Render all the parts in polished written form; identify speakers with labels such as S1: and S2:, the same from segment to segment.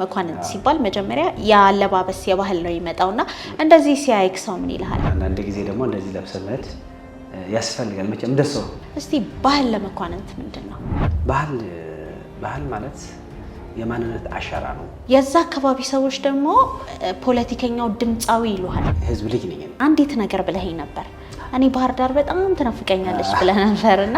S1: መኳንንት ሲባል መጀመሪያ ያለባበስ የባህል ነው ይመጣውና እንደዚህ ሲያይክ ሰው ምን ይልሃል?
S2: አንድ ጊዜ ደግሞ እንደዚህ ለብሰመት ያስፈልጋል መቼም እንደሰው።
S1: እስቲ ባህል ለመኳንንት ምንድነው?
S2: ባህል ማለት የማንነት አሻራ ነው።
S1: የዛ አካባቢ ሰዎች ደግሞ ፖለቲከኛው ድምጻዊ ይሉሃል።
S2: ህዝብ ልጅ ነኝ።
S1: አንዲት ነገር ብለኸኝ ነበር እኔ ባህር ዳር በጣም ትናፍቀኛለች ብለህ ነበርና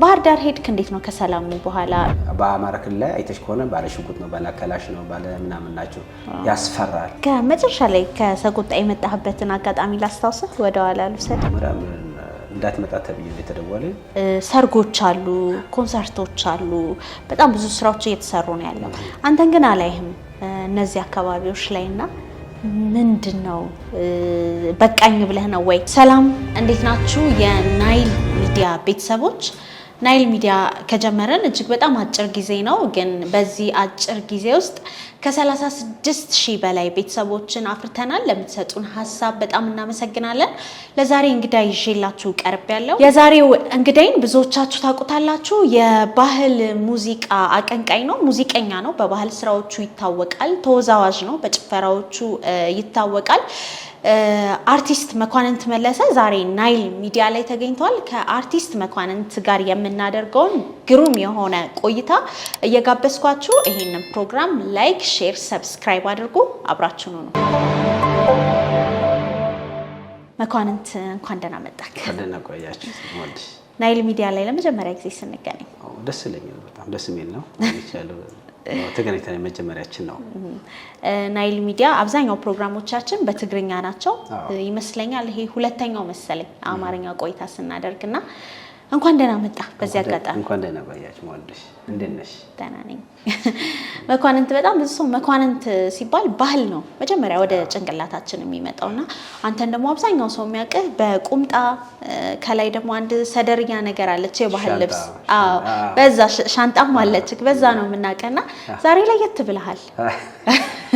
S1: ባህር ዳር ሄድክ እንዴት ነው ከሰላሙ በኋላ?
S2: በአማራ ክልል ላይ አይተሽ ከሆነ ባለ ሽጉጥ ነው ባለ ከላሽ ነው ባለ ምናምን ናቸው ያስፈራል።
S1: ከመጨረሻ ላይ ከሰቆጣ የመጣህበትን አጋጣሚ ላስታውስህ ወደ ኋላ ልውሰድ።
S2: እንዳትመጣ ተብዬ የተደወለ
S1: ሰርጎች አሉ፣ ኮንሰርቶች አሉ፣ በጣም ብዙ ስራዎች እየተሰሩ ነው ያለው። አንተን ግን አላይህም እነዚህ አካባቢዎች ላይና ምንድነው በቃኝ ብለህ ነው ወይ? ሰላም እንዴት ናችሁ የናይል ሚዲያ ቤተሰቦች? ናይል ሚዲያ ከጀመረን እጅግ በጣም አጭር ጊዜ ነው፣ ግን በዚህ አጭር ጊዜ ውስጥ ከ36,000 በላይ ቤተሰቦችን አፍርተናል። ለምትሰጡን ሀሳብ በጣም እናመሰግናለን። ለዛሬ እንግዳ ይዤላችሁ ቀርብ ያለው የዛሬው እንግዳይን ብዙዎቻችሁ ታውቁታላችሁ። የባህል ሙዚቃ አቀንቃኝ ነው፣ ሙዚቀኛ ነው፣ በባህል ስራዎቹ ይታወቃል። ተወዛዋዥ ነው፣ በጭፈራዎቹ ይታወቃል። አርቲስት መኳንንት መለሰ ዛሬ ናይል ሚዲያ ላይ ተገኝቷል። ከአርቲስት መኳንንት ጋር የምናደርገውን ግሩም የሆነ ቆይታ እየጋበዝኳችሁ ይሄንን ፕሮግራም ላይክ፣ ሼር፣ ሰብስክራይብ አድርጉ። አብራችሁኑ ነው። መኳንንት እንኳን ደህና መጣክ።
S2: ደህና ቆያችሁ።
S1: ናይል ሚዲያ ላይ ለመጀመሪያ ጊዜ ስንገናኝ
S2: ደስ ይለኛል። በጣም ደስ የሚል ነው። ተገናኝተን መጀመሪያችን ነው።
S1: ናይል ሚዲያ አብዛኛው ፕሮግራሞቻችን በትግርኛ ናቸው ይመስለኛል። ይሄ ሁለተኛው መሰለኝ አማርኛ ቆይታ ስናደርግና እንኳን ደህና መጣ። በዚህ አጋጣሚ
S2: እንኳን ደህና ቆያችሁ። ወንድሽ እንዴት ነሽ?
S1: ደህና ነኝ። መኳንንት በጣም ብዙ ሰው መኳንንት ሲባል ባህል ነው መጀመሪያ ወደ ጭንቅላታችን የሚመጣውና አንተን ደግሞ አብዛኛው ሰው የሚያውቅህ በቁምጣ ከላይ ደግሞ አንድ ሰደርኛ ነገር አለች የባህል ልብስ። አዎ በዛ ሻንጣም አለች። በዛ ነው የምናውቀና ዛሬ ላይ የት ብለሃል?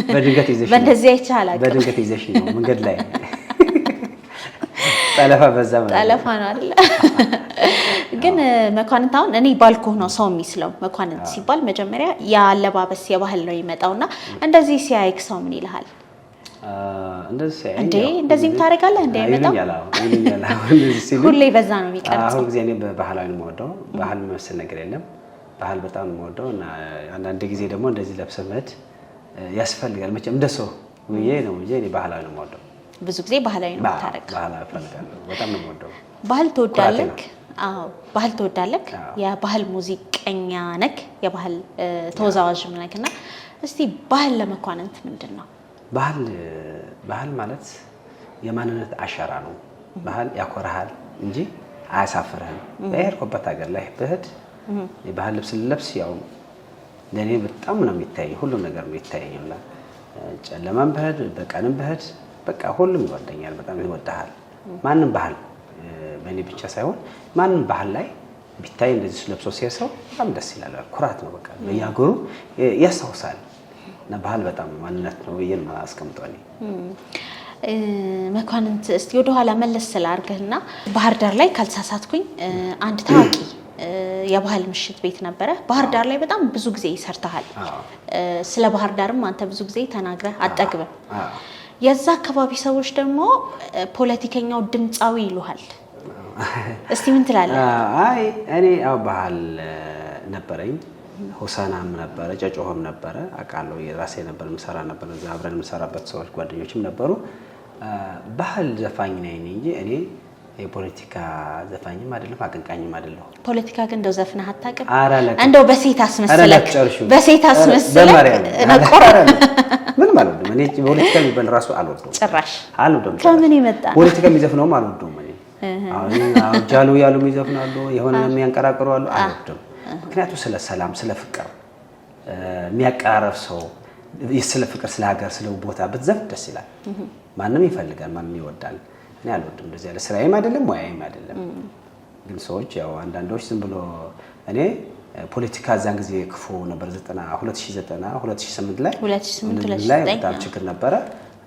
S2: በድንገት ይዘሽ
S1: በእንደዚህ አይቻላል።
S2: በድንገት ይዘሽ ነው መንገድ ላይ ጠለፋ በዛ ማለት
S1: ጠለፋ ነው አይደል? ግን መኳንንት አሁን እኔ ባልኩህ ነው ሰው የሚስለው። መኳንንት ሲባል መጀመሪያ ያለባበስ የባህል ነው ይመጣውና እንደዚህ ሲያይክ ሰው ምን ይልሃል?
S2: እንደዚህ ሲያይ
S1: እንዴ እንደዚህም ታደርጋለህ እንዴ? አይመጣም ሁሌ በዛ ነው የሚቀርጸው።
S2: አሁን ጊዜ እኔ በባህላዊ ነው የምወደው። ባህል የሚመስል ነገር የለም። ባህል በጣም ነው የምወደው እና አንዳንድ ጊዜ ደግሞ እንደዚህ ለብሰህ መሄድ ያስፈልጋል መቼም እንደሰው ብዬ ነው እንጂ እኔ ባህላዊ ነው የምወደው።
S1: ብዙ ጊዜ ባህላዊ ነው የምታደርገው?
S2: ባህላዊ እፈልጋለሁ። በጣም ነው የምወደው።
S1: ባህል ትወዳለህ? አዎ ባህል ትወዳለህ? የባህል ሙዚቀኛ ነክ፣ የባህል ተወዛዋዥም ነክና እስቲ ባህል ለመኳንንት ምንድነው? ባህል ማለት የማንነት አሻራ ነው። ባህል ያኮራሃል እንጂ አያሳፍርህም። በሄድኩበት ሀገር ላይ ብሄድ የባህል ልብስ ልለብስ ያው ለኔ በጣም ነው የሚታይ፣ ሁሉም ነገር ነው የሚታየኝና ጨለማም ብሄድ በቀንም ብሄድ በቃ ሁሉም ይወደኛል፣ በጣም ይወዳሃል። ማንም ባህል በእኔ ብቻ ሳይሆን ማንም ባህል ላይ ቢታይ እንደዚህ ለብሶ ሲያሰው በጣም ደስ ይላል። ኩራት ነው በቃ በያገሩ ያስታውሳል። እና ባህል በጣም ማንነት ነው ብዬ ነው አስቀምጠው። መኳንንት እስቲ ወደ ኋላ መለስ ስላርገህና ባህር ዳር ላይ ካልተሳሳትኩኝ አንድ ታዋቂ የባህል ምሽት ቤት ነበረ። ባህር ዳር ላይ በጣም ብዙ ጊዜ ሰርተሃል። ስለ ባህር ዳርም አንተ ብዙ ጊዜ ተናግረህ አጠግበህ። የዛ አካባቢ ሰዎች ደግሞ ፖለቲከኛው ድምጻዊ ይሉሃል። እስቲ ምን ትላለህ?
S2: አይ እኔ ያው ባህል ነበረኝ። ሆሳናም ነበረ፣ ጨጮሆም ነበረ። አቃለው የራሴ ነበር ምሰራ ነበር። እዛ አብረን ምሰራበት ሰዎች ጓደኞችም ነበሩ። ባህል ዘፋኝ ነኝ እንጂ እኔ የፖለቲካ ዘፋኝም አይደለም አቀንቃኝም አይደለም።
S1: ፖለቲካ ግን እንደው ዘፍነህ አታውቅም? እንደው በሴት አስመስለክ ነቆረ
S2: ምን ማለት ነው? እኔ ፖለቲካ የሚባል ራሱ አልወደውም
S1: ጭራሽ
S2: አልወደውም።
S1: ከምን ይመጣ
S2: ፖለቲካ የሚዘፍነውም አልወደውም። እኔ አሁን ጃሉ ያሉ የሚዘፍናሉ፣ የሆነ የሚያንቀራቅሩ አሉ፣ አልወደውም። ምክንያቱም ስለ ሰላም ስለ ፍቅር የሚያቀራረብ ሰው ስለ ፍቅር ስለ ሀገር ስለ ቦታ ብትዘፍን ደስ ይላል። ማንም ይፈልጋል፣ ማንም ይወዳል። እኔ አልወድም እንደዚህ ያለ ስራዬም አይደለም ሙያዬም አይደለም። ግን ሰዎች ያው አንዳንዶች ዝም ብሎ እኔ ፖለቲካ ዛን ጊዜ ክፉ ነበር 2009 2008 ላይ በጣም ችግር ነበረ።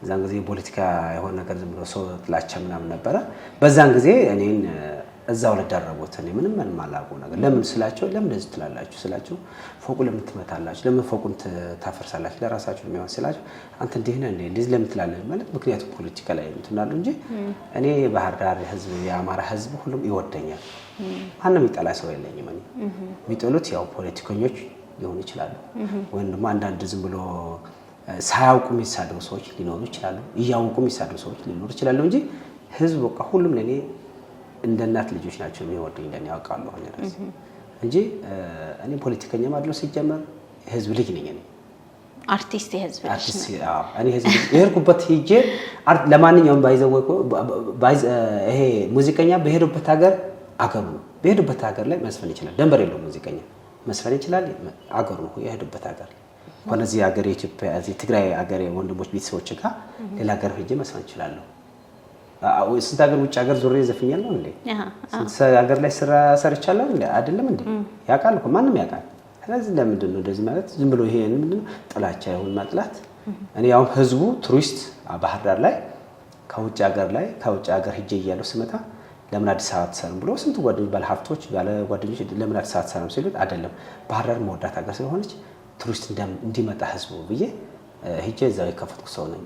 S2: ዛን ጊዜ ፖለቲካ የሆነ ነገር ዝም ብሎ ሰው ጥላቻ ምናምን ነበረ። በዛን ጊዜ እኔን እዛው ለደረቡት እኔ ምንም ማላውቀው ነገር ለምን ስላቸው ለምን እንደዚህ ትላላችሁ ስላቸው ፎቁ ለምን ትመታላችሁ ለምን ፎቁን ታፈርሳላችሁ ለራሳችሁ የሚሆን ስላቸው አንተ እንዲህ ነህ እንዴ እንደዚህ ለምን ትላለህ ማለት ምክንያቱም ፖለቲካ ላይ እንትናሉ እንጂ እኔ ባህር ዳር ህዝብ የአማራ ህዝብ ሁሉም ይወደኛል ማንም ይጠላ ሰው የለኝም እኔ የሚጠሉት ያው ፖለቲከኞች ሊሆኑ ይችላሉ ወይም ደግሞ አንዳንድ ዝም ብሎ ሳያውቁ የሚሳደቡ ሰዎች ሊኖሩ ይችላሉ እያወቁ የሚሳደቡ ሰዎች ሊኖሩ ይችላሉ እንጂ ህዝብ በቃ ሁሉም ለኔ እንደ እናት ልጆች ናቸው የሚወዱኝ እንደኔ ያውቃለሁ እኔ እንጂ እኔ ፖለቲከኛ ማለት ሲጀመር ህዝብ ልጅ ነኝ እኔ
S1: አርቲስት የህዝብ ልጅ ነኝ
S2: እኔ ህዝብ የሄድኩበት ሂጄ ለማንኛውም ባይዘወቁ ይሄ ሙዚቀኛ በሄዱበት ሀገር አገሩ ነው በሄዱበት ሀገር ላይ መስፈን ይችላል ደንበር የለውም ሙዚቀኛ መስፈን ይችላል አገሩ ነው የሄዱበት ሀገር ወነዚህ ሀገር የኢትዮጵያ እዚህ ትግራይ ሀገር ወንድሞች ቤተሰቦች ጋር ሌላ ሀገር ሄጄ መስፈን ይችላል ስንት ሀገር ውጭ ሀገር ዙሬ ዘፍኛለሁ እንዴ ስንት ሀገር ላይ ስራ ሰርቻለሁ እንዴ አይደለም እንዴ ያውቃል እኮ ማንንም ያውቃል ስለዚህ ለምንድን ነው እንደዚህ ማለት ዝም ብሎ ይሄ ምንድነው ጥላቻ ይሁን ማጥላት እኔ ያው ህዝቡ ቱሪስት ባህር ዳር ላይ ከውጭ ሀገር ሄጄ እያለሁ ስመጣ ለምን አዲስ አበባ ተሰሩም ብሎ ስንት ጓደኞች ባለሀብቶች ባለ ጓደኞች ለምን አዲስ አበባ ተሰሩም ሲሉት አይደለም ባህር ዳር መወዳት ሀገር ስለሆነች ቱሪስት እንዲመጣ ህዝቡ ብዬ ሄጄ እዛው የከፈትኩ ሰው ነኝ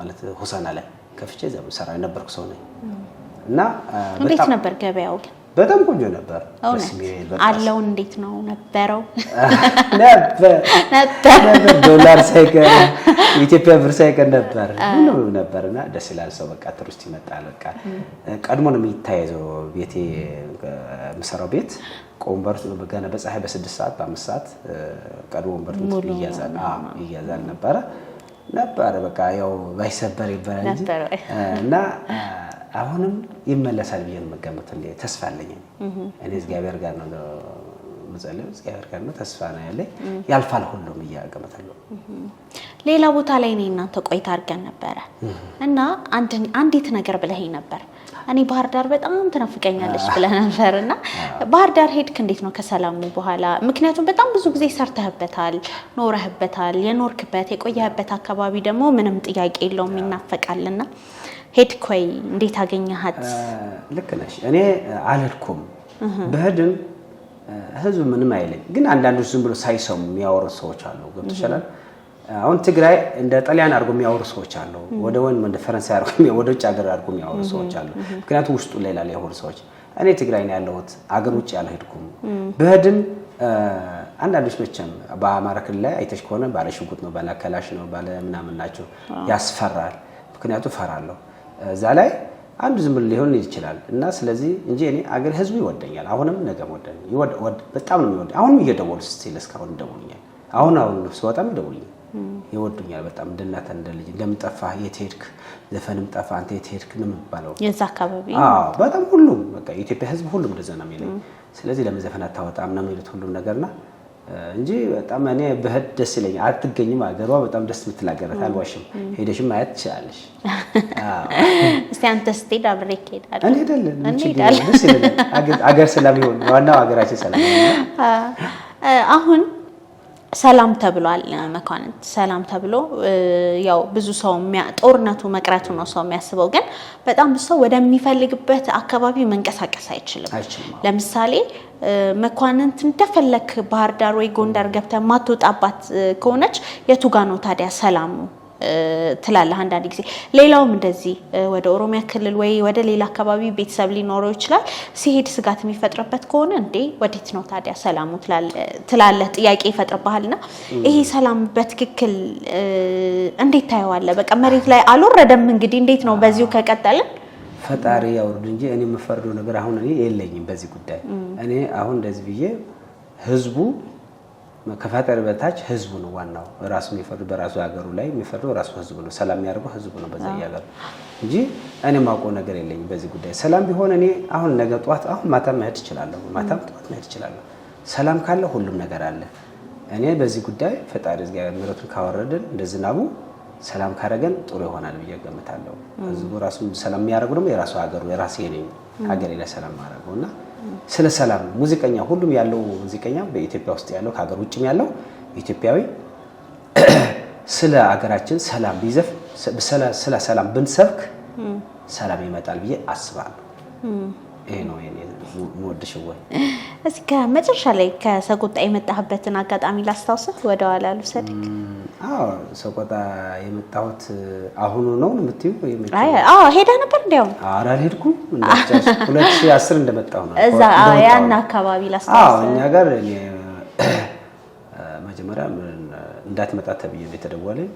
S2: ማለት ሆሳና ላይ ከፍቼ እዛው ሰራ የነበርኩ ሰው ነኝ እና
S1: እንዴት ነበር ገበያው ግን
S2: በጣም ቆንጆ ነበር
S1: አለው እንዴት ነው ነበረው
S2: ነበር ዶላር ሳይቀር ኢትዮጵያ ብር ሳይቀር ነበር ሁሉ ነበርና ደስ ይላል ሰው በቃ ቱሪስት ይመጣል በቃ ቀድሞ ነው የሚታየው ቤቴ መሰራው ቤት ቆንበር በገና በፀሐይ በ6 ሰዓት በ5 ሰዓት ቀድሞ ወንበር ይያዛል ነበር በቃ ያው ባይሰበር ይባላል እና አሁንም ይመለሳል ብዬ ነው መገመት እንደ ተስፋ አለኝ እኔ እግዚአብሔር ጋር ነው መጸለይ እግዚአብሔር ጋር ነው ተስፋ ነው ያለኝ ያልፋል ሁሉም እያገመታለሁ
S1: ሌላ ቦታ ላይ እኔ እናንተ ቆይታ አድርገን ነበር እና አንዲት ነገር ብለኸኝ ነበር እኔ ባህር ዳር በጣም ትናፍቀኛለች ብለህ ነበርና ባህር ዳር ሄድክ እንዴት ነው ከሰላሙ በኋላ ምክንያቱም በጣም ብዙ ጊዜ ሰርተህበታል ኖረህበታል የኖርክበት የቆየህበት አካባቢ ደግሞ ምንም ጥያቄ የለውም ይናፈቃልና ሄድክ ወይ እንዴት አገኘሃት
S2: ልክ ነሽ እኔ አልሄድኩም በህድም ህዝብ ምንም አይለኝ ግን አንዳንዶች ዝም ብሎ ሳይሰሙ የሚያወሩ ሰዎች አሉ ገብቶሻል አሁን ትግራይ እንደ ጣሊያን አድርጎ የሚያወሩ ሰዎች አሉ ወደ ወን እንደ ፈረንሳይ አድርጎ ወደ ውጭ ሀገር አድርጎ የሚያወሩ ሰዎች አሉ ምክንያቱም ውስጡ ሌላ ላይ ያወሩ ሰዎች እኔ ትግራይ ነው ያለሁት አገር ውጭ አልሄድኩም በህድም አንዳንዶች መቼም በአማራ ክልል ላይ አይተሽ ከሆነ ባለ ሽጉጥ ነው ባለ ከላሽ ነው ባለ ምናምን ናቸው ያስፈራል ምክንያቱም ፈራለሁ እዛ ላይ አንዱ ዝም ብሎ ሊሆን ይችላል እና ስለዚህ እንጂ እኔ አገር ህዝቡ ይወደኛል አሁንም ነገም በጣም ነው የሚወደኝ አሁንም እየደወሉ ስቲል እስካሁን ይደውሉኛል አሁን ስወጣም ይደውሉኛል ይወዱኛል በጣም እንደናተ እንደልጅ ለምጠፋ የትሄድክ ዘፈንም ጠፋ አንተ የትሄድክ ነው የሚባለው
S1: የዛ አካባቢ
S2: በጣም ሁሉም በቃ የኢትዮጵያ ህዝብ ሁሉም እንደዛ ነው የሚለኝ ስለዚህ ለምን ዘፈን አታወጣም ነው የሚሉት ሁሉም ነገርና እንጂ በጣም እኔ በህድ ደስ ይለኛል አትገኝም አገሯ በጣም ደስ የምትላገረት አልዋሽም ሄደሽም ማየት ትችላለሽ
S1: እስቲ አንተ ስትሄድ አብሬክ ሄዳለሁ
S2: እንሄዳለን ደስ ይላል አገር ሰላም ይሁን ዋናው አገራችን ሰላም ይሁን
S1: አሁን ሰላም ተብሏል መኳንንት ሰላም ተብሎ ያው ብዙ ሰው ጦርነቱ መቅረቱ ነው ሰው የሚያስበው ግን በጣም ብዙ ሰው ወደሚፈልግበት አካባቢ መንቀሳቀስ አይችልም ለምሳሌ መኳንንት እንደፈለክ ባህር ዳር ወይ ጎንደር ገብተህ ማትወጣባት ከሆነች የቱ ጋር ነው ታዲያ ሰላሙ ትላለህ አንዳንድ ጊዜ ሌላውም እንደዚህ ወደ ኦሮሚያ ክልል ወይ ወደ ሌላ አካባቢ ቤተሰብ ሊኖረው ይችላል ሲሄድ ስጋት የሚፈጥርበት ከሆነ እንዴ ወዴት ነው ታዲያ ሰላሙ ትላለህ ጥያቄ ይፈጥርብሃልና ይሄ ሰላም በትክክል እንዴት ታየዋለህ በቃ መሬት ላይ አልወረደም እንግዲህ እንዴት ነው በዚሁ ከቀጠልን
S2: ፈጣሪ ያውርድ እንጂ እኔ የምፈርደው ነገር አሁን እኔ የለኝም በዚህ ጉዳይ እኔ አሁን እንደዚህ ብዬ ህዝቡ ከፈጣሪ በታች ህዝቡ ነው ዋናው ራሱ የሚፈርድ በራሱ ሀገሩ ላይ የሚፈርደው ራሱ ህዝቡ ነው ሰላም የሚያደርገው ህዝቡ ነው በዛ ያገር እንጂ እኔ ማውቀው ነገር የለኝም በዚህ ጉዳይ ሰላም ቢሆን እኔ አሁን ነገ ጧት አሁን ማታ መሄድ ይችላል ማታም ጧት መሄድ ይችላል ሰላም ካለ ሁሉም ነገር አለ እኔ በዚህ ጉዳይ ፈጣሪ እግዚአብሔር ምሕረቱን ካወረደን እንደዝናቡ ሰላም ካረገን ጥሩ ይሆናል ብዬ ገምታለሁ ህዝቡ ራሱ ሰላም የሚያደርገው ደግሞ የራሱ ሀገሩ የራሴ ነኝ ሀገሬ ላይ ሰላም ማድረግና ስለ ሰላም ሙዚቀኛ ሁሉም ያለው ሙዚቀኛ በኢትዮጵያ ውስጥ ያለው ከሀገር ውጭም ያለው ኢትዮጵያዊ ስለ ሀገራችን ሰላም ቢዘፍ ስለ ሰላም ብንሰብክ ሰላም ይመጣል ብዬ አስባለሁ ይሄ ነው የኔ ሞድሽ ወይ
S1: እስኪ ከመጨረሻ ላይ ከሰቆጣ የመጣህበትን አጋጣሚ ላስታውስህ ወደ ኋላ ልውሰድክ
S2: አዎ ሰቆጣ የመጣሁት አሁን ነው የምትዩ
S1: ሄዳ ነበር እንዴው
S2: ኧረ አልሄድኩም 2010 እንደመጣሁ ነው
S1: እዛ ያን አካባቢ ላስታውስህ
S2: እኛ ጋር መጀመሪያ እንዳትመጣ ተብዬ የተደወለኝ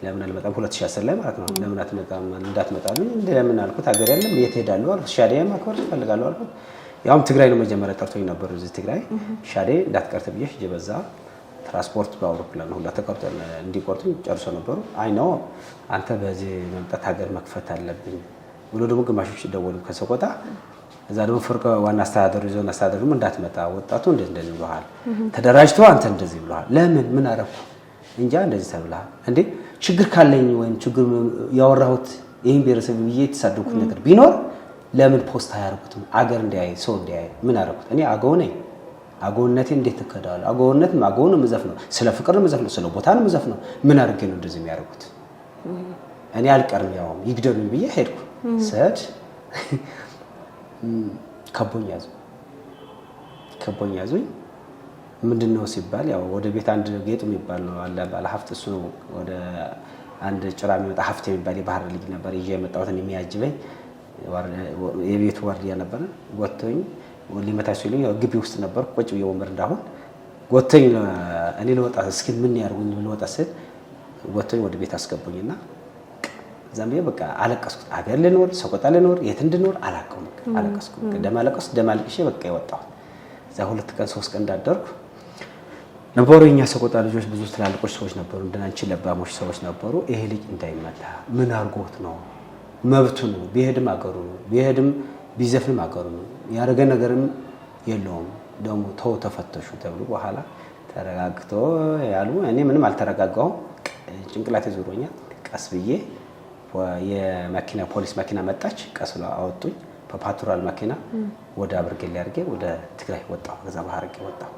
S2: ለምን አልመጣም 2010 ላይ ማለት ነው ለምን አትመጣም እንዳትመጣልኝ ለምን አልኩት ሀገር ያለም የት ሄዳለሁ አልኩት ሻዴ ማክበር ፈልጋለሁ አልኩት ያውም ትግራይ ነው መጀመሪያ ጠርቶኝ ነበር እዚህ ትግራይ ሻዴ እንዳትቀር ተብዬ ሂጄ በዛ ትራንስፖርት በአውሮፕላን ሁላ ተቀርተን እንዲቆርጡኝ ጨርሶ ነበሩ አይ ነው አንተ በዚህ መምጣት ሀገር መክፈት አለብኝ ብሎ ደግሞ ግማሾች ደወሉ ከሰቆጣ እዛ ደግሞ ፍርቀ ዋና አስተዳደሩ ዞን አስተዳደሩ እንዳትመጣ ወጣቱ እንደዚህ ብለዋል ተደራጅቶ አንተ እንደዚህ ብለዋል ለምን ምን አረኩ እንጃ እንደዚህ ተብለሃል እንዴ ችግር ካለኝ ወይም ችግር ያወራሁት ይሄን ብሔረሰብ ብዬ የተሳደኩት ነገር ቢኖር ለምን ፖስት አያርጉትም አገር እንዲያይ ሰው እንዲያይ ምን አረኩት እኔ አገው ነኝ አገውነቴ እንዴት ተከዳለ አገውነት ማገውን መዘፍነው ስለ ፍቅር መዘፍነው ስለ ቦታን መዘፍነው ምን አርገ ነው እንደዚህ የሚያርጉት እኔ አልቀርም ያው ይግደሉኝ ብዬ ሄድኩ ሰድ ከቦኝ ያዙኝ ምንድነው ሲባል ያው ወደ ቤት አንድ ጌጥ የሚባል ነው አለ ባለ ሀፍት እሱ ነው ወደ አንድ ጭራ የሚወጣ ሀፍት የሚባል የባህር ልጅ ነበር ይዤ የመጣሁትን የሚያጅበኝ የቤቱ ዋርዲያ ነበር ጎተኝ ሊመታሽ ሲሉኝ ግቢ ውስጥ ነበር ቁጭ ብዬ ወንበር እንዳሁን ጎተኝ እኔ ልወጣ እስኪ ምን ያርጉኝ ልወጣ ስል ጎተኝ ወደ ቤት አስገቡኝና ዛምቢያ በቃ አለቀስኩት አገር ልኖር ሰቆጣ ልኖር የት እንድኖር አላቀም አለቀስኩ ደማለቀስ በቃ ይወጣው እዛ 2 ቀን 3 ቀን እንዳደርኩ ነበሩኛ ሰቆጣ ልጆች ብዙ ትላልቆች ሰዎች ነበሩ እንደናንቺ ለባሞች ሰዎች ነበሩ ይሄ ልጅ እንዳይመታ ምን አርጎት ነው መብቱ ነው ቢሄድም አገሩ ነው ቢሄድም ቢዘፍንም አገሩ ነው ያረገ ነገርም የለውም ደሞ ተፈተሹ ተብሎ በኋላ ተረጋግቶ ያሉ እኔ ምንም አልተረጋጋው ጭንቅላቴ ዞሮኛል ቀስ ብዬ የመኪና ፖሊስ መኪና መጣች ቀስሎ አወጡኝ በፓትሮል መኪና ወደ አብርገሌ አርጌ ወደ ትግራይ ወጣው ከዛ ባህርጌ ወጣው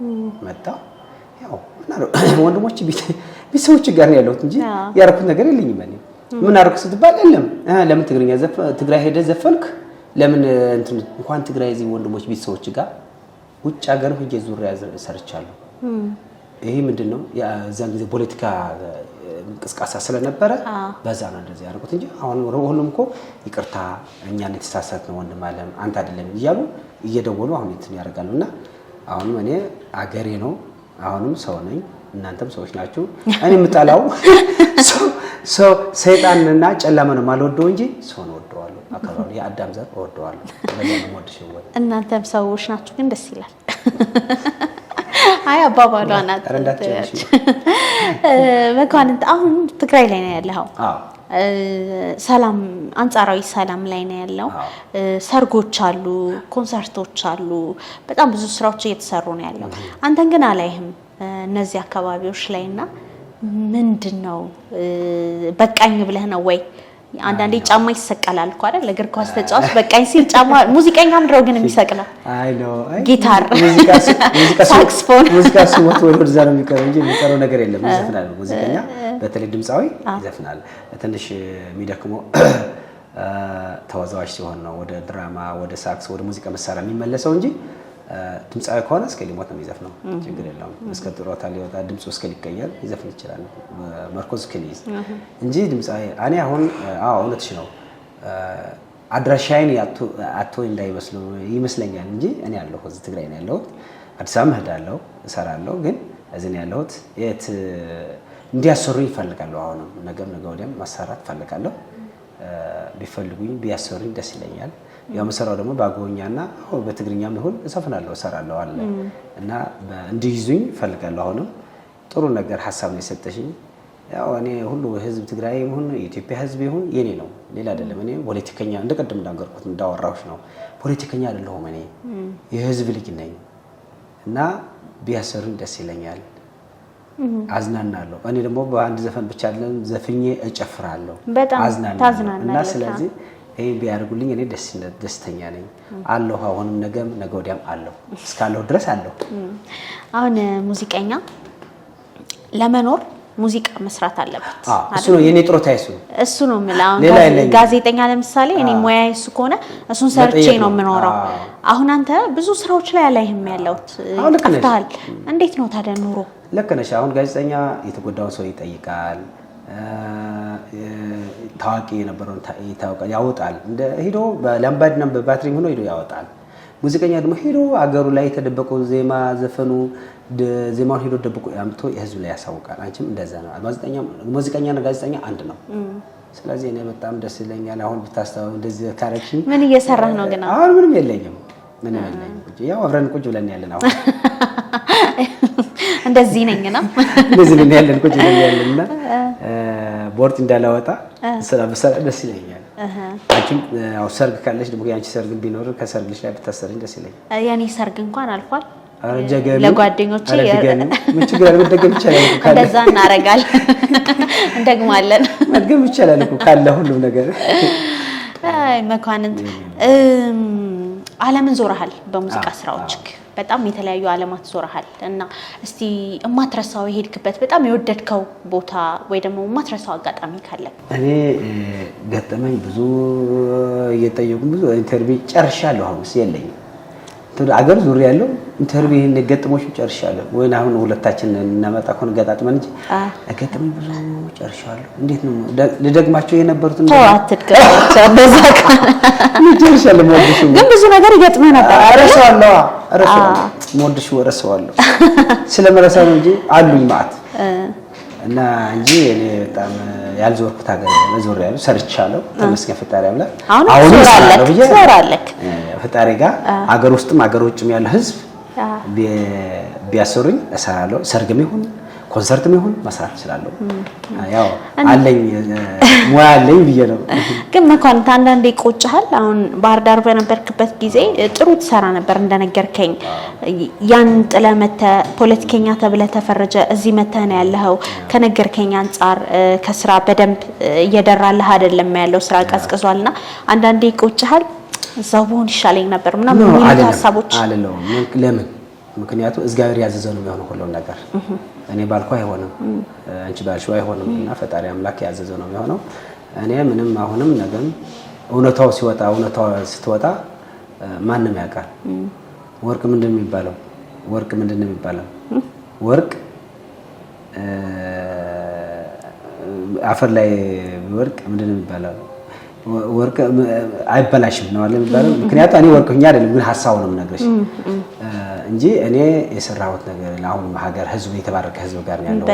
S2: መጣው ያው ወንድሞች ቢሰዎች ጋር ነው ያለሁት እንጂ ያረኩት ነገር የለኝም እኔ ምን አርኩ ስትባል የለም ለምን ትግርኛ ትግራይ ሄደ ዘፈንክ ለምን እንኳን ትግራይ እዚህ ወንድሞች ቢሰዎች ጋር ውጭ ሀገር ሄጄ ዙሪያ ሰርቻለሁ ይሄ ምንድነው ያዛን ጊዜ ፖለቲካ እንቅስቃሴ ስለነበረ በዛ ነው እንደዚህ ያደርጉት እንጂ አሁን ሁሉም እኮ ይቅርታ እኛን የተሳሳተው ወንድም አለም አንተ አይደለም ይያሉ እየደወሉ አሁን እንትን ያደርጋሉና አሁን እኔ አገሬ ነው አሁንም ሰው ነኝ እናንተም ሰዎች ናችሁ እኔ ምጣላው ሰው ሰይጣንና ጨለማ ነው ማልወደው እንጂ ሰው ነው ወደዋለሁ አካባቢ የአዳም ዘር ወደዋለሁ ለምን ወድሽ ወይ እናንተም ሰዎች ናችሁ ግን ደስ ይላል አይ አባባሏ ናት መኳንንት አሁን ትግራይ ላይ ነው ያለው ሰላም አንጻራዊ ሰላም ላይ ነው ያለው ሰርጎች አሉ ኮንሰርቶች አሉ በጣም ብዙ ስራዎች እየተሰሩ ነው ያለው አንተን ግን አላይህም እነዚህ አካባቢዎች ላይና ምንድነው በቃኝ ብለህ ነው ወይ አንዳንዴ ጫማ ይሰቀላል እኮ አይደል ለእግር ኳስ ተጫዋች በቃኝ ሲል ጫማ ሙዚቀኛ ምንድነው ግን የሚሰቅለው አይ ነው ጊታር ሳክስፎን ሙዚቃ ሲወት ወደ ዛሬ የሚቀር እንጂ የሚቀረው ነገር የለም ይዘፍናል ሙዚቀኛ በተለይ ድምጻዊ ይዘፍናል ትንሽ የሚደክመው ተወዛዋዥ ሲሆን ነው ወደ ድራማ ወደ ሳክስ ወደ ሙዚቃ መሳሪያ የሚመለሰው እንጂ ድምጻዊ ከሆነ እስከ ሊሞት ነው የሚዘፍነው ችግር የለውም እስከ ጥሮታ ሊወጣ ድምጹ እስከ ሊቀየር ይዘፍን ይችላል መርኮዝ ከሊዝ እንጂ ድምጻዊ እኔ አሁን እውነትሽ ነው አድራሻዬን አቶ እንዳይመስሉ ይመስለኛል እንጂ እኔ ያለሁ እዚህ ትግራይ ነው ያለሁት አዲስ አበባ እሄዳለሁ እሰራለሁ ግን እዚህ ነው ያለሁት የት እንዲያሰሩኝ ይፈልጋለሁ አሁንም ነገ ወዲያም ማሰራት ፈልጋለሁ ቢፈልጉኝ ቢያሰሩኝ ደስ ይለኛል ያው መሰራው ደግሞ ባጎኛና በትግርኛም ይሁን እሰፍናለሁ እሰራለሁ አለ እና እንዲይዙኝ ፈልጋለሁ አሁንም ጥሩ ነገር ሐሳብ ነው የሰጠሽኝ ያው እኔ ሁሉ ህዝብ ትግራይ ይሁን ኢትዮጵያ ህዝብ ይሁን የኔ ነው ሌላ አይደለም እኔ ፖለቲከኛ እንደቀደም እንዳገርኩት እንዳወራሁሽ ነው ፖለቲከኛ አይደለሁም እኔ የህዝብ ልጅ ነኝ እና ቢያሰሩኝ ደስ ይለኛል አዝናናለሁ እኔ ደግሞ በአንድ ዘፈን ብቻ አይደለም ዘፍኜ እጨፍራለሁ አዝናናለሁ እና ስለዚህ ይሄ ቢያርጉልኝ እኔ ደስተኛ ነኝ አለሁ አሁንም ነገ ወዲያም አለሁ እስካለሁ ድረስ አለሁ
S1: አሁን ሙዚቀኛ ለመኖር ሙዚቃ መስራት አለበት።
S2: እሱ ነው የኔ ጥሮታ
S1: እሱ ነው የምለው። ጋዜጠኛ ለምሳሌ እኔ ሙያዬ እሱ ከሆነ እሱን ሰርቼ ነው የምኖረው። አሁን አንተ ብዙ ስራዎች ላይ አላይህም ያለውት ጠፍተሃል። እንዴት ነው ታዲያ ኑሮ?
S2: ልክ ነሽ። አሁን ጋዜጠኛ የተጎዳውን ሰው ይጠይቃል፣ ታዋቂ የነበረውን ይታወቃል፣ ያወጣል። እንደ ሄዶ በላምባድና በባትሪ ሆኖ ሄዶ ያወጣል። ሙዚቀኛ ደግሞ ሄዶ አገሩ ላይ የተደበቀው ዜማ ዘፈኑ ዜማውን ሄዶ ደብቆ ያምጥቶ የህዝብ ላይ ያሳውቃል። አንቺም እንደዛ ነው። ሙዚቀኛና ጋዜጠኛ አንድ ነው። ስለዚህ እኔ በጣም ደስ ይለኛል። አሁን ብታስተዋው እንደዚህ ካረክሽን
S1: ምን እየሰራህ ነው? ግን
S2: አሁን ምንም የለኝም። ያው አብረን ቁጭ ብለን ያለን አሁን
S1: እንደዚህ ነኝና
S2: እንደዚህ ነኝ ያለን ቁጭ ብለን ያለንና ቦርድ እንዳላወጣ ስራ በሰራ ደስ ይለኛል። አንቺም ያው ሰርግ ካለሽ ደግሞ ያንቺ ሰርግ ቢኖር ከሰርግሽ ላይ ብታሰርኝ ደስ ይለኛል።
S1: ያኔ ሰርግ እንኳን አልፏል።
S2: ለጓደኞቼ
S1: ምን ችግር አለ? መደገም ይቻላል እኮ ካለ እንደዛ እናረጋለን፣ እንደግማለን።
S2: መደገም ይቻላል እኮ ካለ ሁሉም ነገር።
S1: አይ መኳንንት ዓለምን ዞረሃል በሙዚቃ ስራዎችክ፣ በጣም የተለያዩ ዓለማት ዞረሃል እና እስቲ የማትረሳው የሄድክበት በጣም የወደድከው ቦታ ወይ ደግሞ የማትረሳው አጋጣሚ ካለ?
S2: እኔ ገጠመኝ ብዙ እየጠየቁ ብዙ ኢንተርቪው ጨርሻለሁ። አሁንስ የለኝም አገር ዙሪያ ያለው ኢንተርቪው ገጠሞች ጨርሻለሁ። ወይ አሁን ሁለታችን እናመጣ ኮን ገጣጥመን እንጂ ገጠመኝ ብዙ ጨርሻለሁ። እንዴት ነው ልደግማቸው የነበሩት?
S1: ነው አትድገማቸው በዛ
S2: ጨርሻለሁ። ሞድሽ
S1: ግን ብዙ ነገር ይገጥመህ ነበር።
S2: አረሳዋለሁ ሞድሽ ወረሳዋለሁ። ስለመረሳው ነው እንጂ አሉኝ ማአት እና እንጂ እኔ በጣም ያልዞርኩት ሀገር መዞር ያለው ሰርቻለሁ። ተመስገን ፈጣሪ አምላክ።
S1: አሁን ትሰራለህ
S2: ፈጣሪ ጋር ሀገር ውስጥም ሀገር ውጭም ያለው ህዝብ ቢያሰሩኝ እሰራለሁ። ሰርግም ይሁን ኮንሰርትም ይሁን መስራት እችላለሁ። ያው አለኝ ሙያ አለኝ ብዬ ነው።
S1: ግን መኳንንት አንዳንዴ ይቆጭሃል። አሁን ባህር ዳር በነበርክበት ጊዜ ጥሩ ትሰራ ነበር እንደነገርከኝ። ያን ጥለህ መተህ ፖለቲከኛ ተብለህ ተፈረጀ እዚህ መተህ ነው ያለኸው። ከነገርከኝ አንፃር ከስራ በደንብ እየደራልህ አይደለም ያለው፣ ስራ ቀዝቅዟልና አንዳንዴ ይቆጭሃል። እዛው ብሆን ይሻለኝ ነበር ምናምን የሚሉ ሀሳቦች
S2: አለለው። ለምን? ምክንያቱም እግዚአብሔር ያዘዘው ነው የሚሆነው ሁሉ ነገር። እኔ ባልኩ አይሆንም፣ አንቺ ባልሽው አይሆንም እና ፈጣሪ አምላክ ያዘዘው ነው የሚሆነው። እኔ ምንም አሁንም ነገም እውነታው ሲወጣ እውነታው ስትወጣ ማንም ያውቃል። ወርቅ ምንድን ነው የሚባለው? ወርቅ ምንድን ነው የሚባለው? ወርቅ አፈር ላይ ወርቅ ምንድን ነው የሚባለው? ወርቅ አይበላሽም ነው አይደል የሚባለው? ምክንያቱም እኔ ወርቅኛ አይደለም ግን ሐሳቡን ነው የምነግርሽ እንጂ እኔ የሰራሁት ነገር አሁን ሀገር ህዝብ የተባረከ ህዝብ ጋር ያለው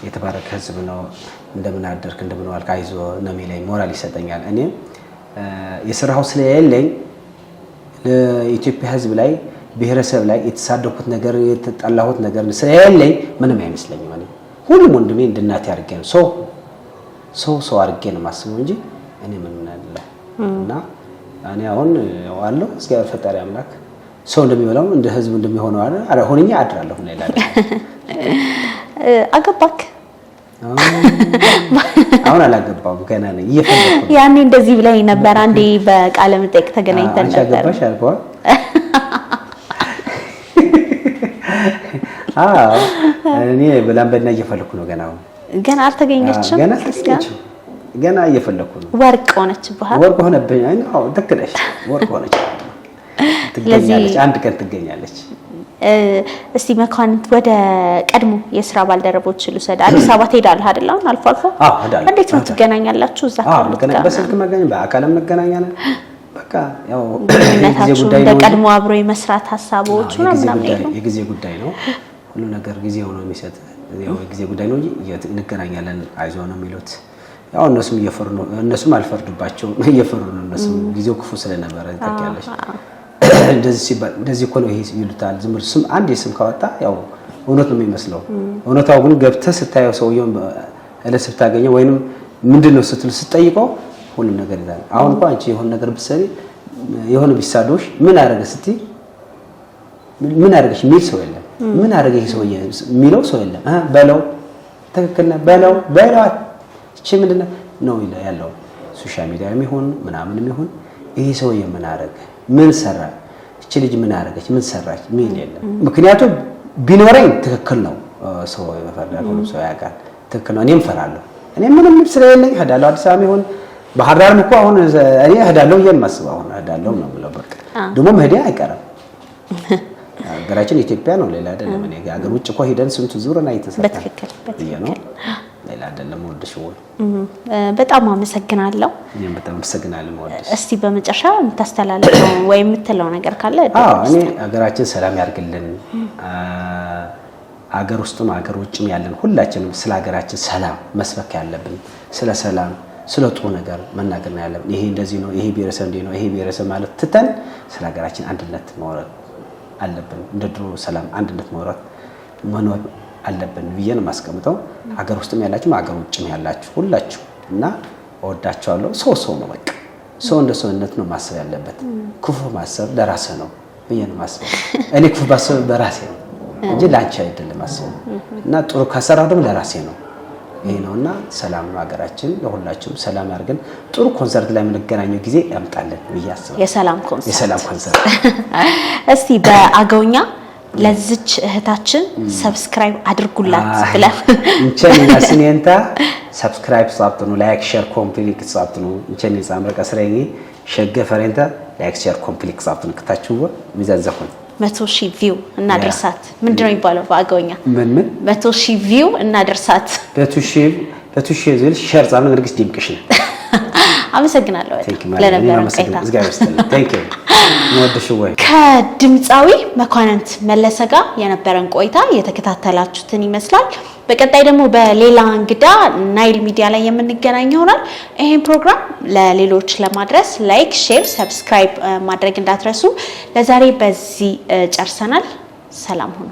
S2: የተባረከ ህዝብ ነው። እንደምን አደርክ እንደምን ዋልክ አይዞህ ነው የሚለኝ፣ ሞራል ይሰጠኛል። እኔ የሰራሁት ስለሌለኝ ለኢትዮጵያ ህዝብ ላይ ብሔረሰብ ላይ የተሳደኩት ነገር የተጣላሁት ነገር ስለሌለኝ ምንም አይመስለኝም። ማለት ሁሉም ወንድሜ እንድናት ያርገ ነው ሰው አርገ ነው ማስበው እንጂ እኔ ምን እናለ እና እኔ አሁን ዋለው እግዚአብሔር ፈጣሪ አምላክ ሰው እንደሚበላው እንደ ህዝብ እንደሚሆነው አረ ሆነኛ አድራለሁ ነው ይላል።
S1: አገባክ?
S2: አሁን አላገባም ገና ነኝ እየፈለኩ።
S1: ያኔ እንደዚህ ብለኝ ነበር አንዴ በቃለ መጠይቅ ተገናኝተን ነበር።
S2: አገባሽ አልኳት። እኔ በላምበና እየፈለኩ ነው ገና
S1: አልተገኘችም።
S2: ገና እየፈለኩ ነው።
S1: ወርቅ ሆነች ባህል
S2: ወርቅ ሆነብኝ። አዎ ተከለሽ ወርቅ ሆነች። ትገኛለች፣ አንድ ቀን ትገኛለች።
S1: እስቲ መኳንንት ወደ ቀድሞ የስራ ባልደረቦች ልውሰድ። አዲስ አበባ ትሄዳለህ አይደል? አሁን አልፎ እንዴት ነው ትገናኛላችሁ? እዛ
S2: በስልክ መገናኛ በአካልም መገናኛለን። በቃ ያው
S1: ጊዜ ጉዳይ ነው። ቀድሞ አብሮ የመስራት ሀሳቦች ምናምን
S2: የጊዜ ጉዳይ ነው። ሁሉ ነገር ጊዜው ነው የሚሰጥ። ያው የጊዜ ጉዳይ ነው እንጂ እንገናኛለን። አይዞህ ነው የሚሉት። ያው እነሱም እየፈሩ ነው። እነሱም አልፈርዱባቸውም፣ እየፈሩ ነው። እነሱም ጊዜው ክፉ ስለነበረ ታውቂያለሽ። እንደዚህ ሲባል እንደዚህ እኮ ነው ይሄ ይሉታል። ዝም ብሎ ስም አንድ ስም ካወጣ ያው እውነት ነው የሚመስለው። እውነታው ግን ገብተህ ስታየው ሰውየው እለስ ብታገኘው ወይንም ምንድነው ስትል ስትጠይቀው ሁሉም ነገር ይላል። አሁን እንኳን አንቺ የሆነ ነገር ብትሰሪ የሆነ ቢሳዶሽ ምን አደረገ ስትይ ምን አደረገሽ የሚል ሰው የለም። ምን አደረገ ይሄ ሰውዬ የሚለው ሰው የለም። በለው ትክክል ነህ በለው እቺ ምንድነው ነው ያለው። ሶሻል ሚዲያም ይሁን ምናምንም ይሁን ይሄ ሰውዬ ምን አደረገ ምን ሰራ እቺ ልጅ ምን አደረገች ምን ሰራች ምን የለም። ምክንያቱም ቢኖረኝ ትክክል ነው ሰው የፈለገው ሰው ያውቃል። ትክክል ነው። እኔም እፈራለሁ። እኔ ምንም ስለሌለኝ እሄዳለሁ። አዲስ አበባ ይሁን ባህር ዳርም እኮ አሁን እኔ እሄዳለሁ የማስበው አሁን እሄዳለሁ ነው የምለው። በቃ ደግሞ መሄዴ አይቀርም። ሀገራችን ኢትዮጵያ ነው፣ ሌላ አይደለም። እኔ ሀገር ውጭ እኮ ሄደን ስንቱ ዙርና እየተሰጠ
S1: በትክክል
S2: ነው፣ ሌላ አይደለም። ወድሽ ወይ
S1: በጣም አመሰግናለሁ።
S2: እኔም በጣም አመሰግናለሁ። ወድሽ
S1: እስቲ በመጨረሻ የምታስተላልፈው ወይ የምትለው ነገር ካለ?
S2: እኔ ሀገራችን ሰላም ያርግልን። ሀገር ውስጥም ሀገር ውጭም ያለን ሁላችንም ስለ ሀገራችን ሰላም መስበክ ያለብን፣ ስለ ሰላም ስለ ጥሩ ነገር መናገር ነው ያለብን። ይሄ እንደዚህ ነው፣ ይሄ ብሔረሰብ እንዲህ ነው፣ ይሄ ብሔረሰብ ማለት ትተን ስለ ሀገራችን አንድነት መውረድ አለብን። እንደ ድሮ ሰላም አንድነት መኖር አለብን ብዬ ነው የማስቀምጠው። ሀገር ውስጥም ያላችሁ ሀገር ውጭም ያላችሁ ሁላችሁ እና እወዳችኋለሁ። ሰው ነው በቃ ሰው እንደ ሰውነት ነው ማሰብ ያለበት። ክፉ ማሰብ ለራስህ ነው ብዬ ነው ማሰብ። እኔ ክፉ ባሰብ በራሴ ነው እንጂ ላንቺ አይደለም ማሰብ እና ጥሩ ካሰራው ደግሞ ለራሴ ነው። ይሄ ነውና ሰላም ነው ሀገራችን። ለሁላችሁም ሰላም ያርገን። ጥሩ ኮንሰርት ላይ የምንገናኘው ጊዜ ያምጣልን ብዬ አስባለሁ።
S1: የሰላም ኮንሰርት እስቲ በአገውኛ ለዚች እህታችን ሰብስክራይብ አድርጉላት ብለን
S2: እንቸና ሲኔንታ ሰብስክራይብ ሳብጥኑ ላይክ ሼር ኮምፕሊት ሳብጥኑ እንቸኒ ሳምረቀ ስራዬ ሸገ ፈሬንታ ላይክ ሼር ኮምፕሊት ሳብጥኑ ከታችሁ ሚዛዘኹን
S1: 100,000 ቪው እናደርሳት። ምንድነው የሚባለው በአገውኛ?
S2: ምን
S1: 100,000 ቪው እናደርሳት።
S2: 100,000 ዝል ሼር ጻም ንግስ ዲምቅሽ ነው።
S1: አመሰግናለሁ ለነበረን ቆይታ። ከድምፃዊ መኳንንት መለሰ ጋር የነበረን ቆይታ የተከታተላችሁትን ይመስላል። በቀጣይ ደግሞ በሌላ እንግዳ ናይል ሚዲያ ላይ የምንገናኝ ይሆናል። ይሄን ፕሮግራም ለሌሎች ለማድረስ ላይክ፣ ሼር፣ ሰብስክራይብ ማድረግ እንዳትረሱ። ለዛሬ በዚህ ጨርሰናል። ሰላም ሁኑ።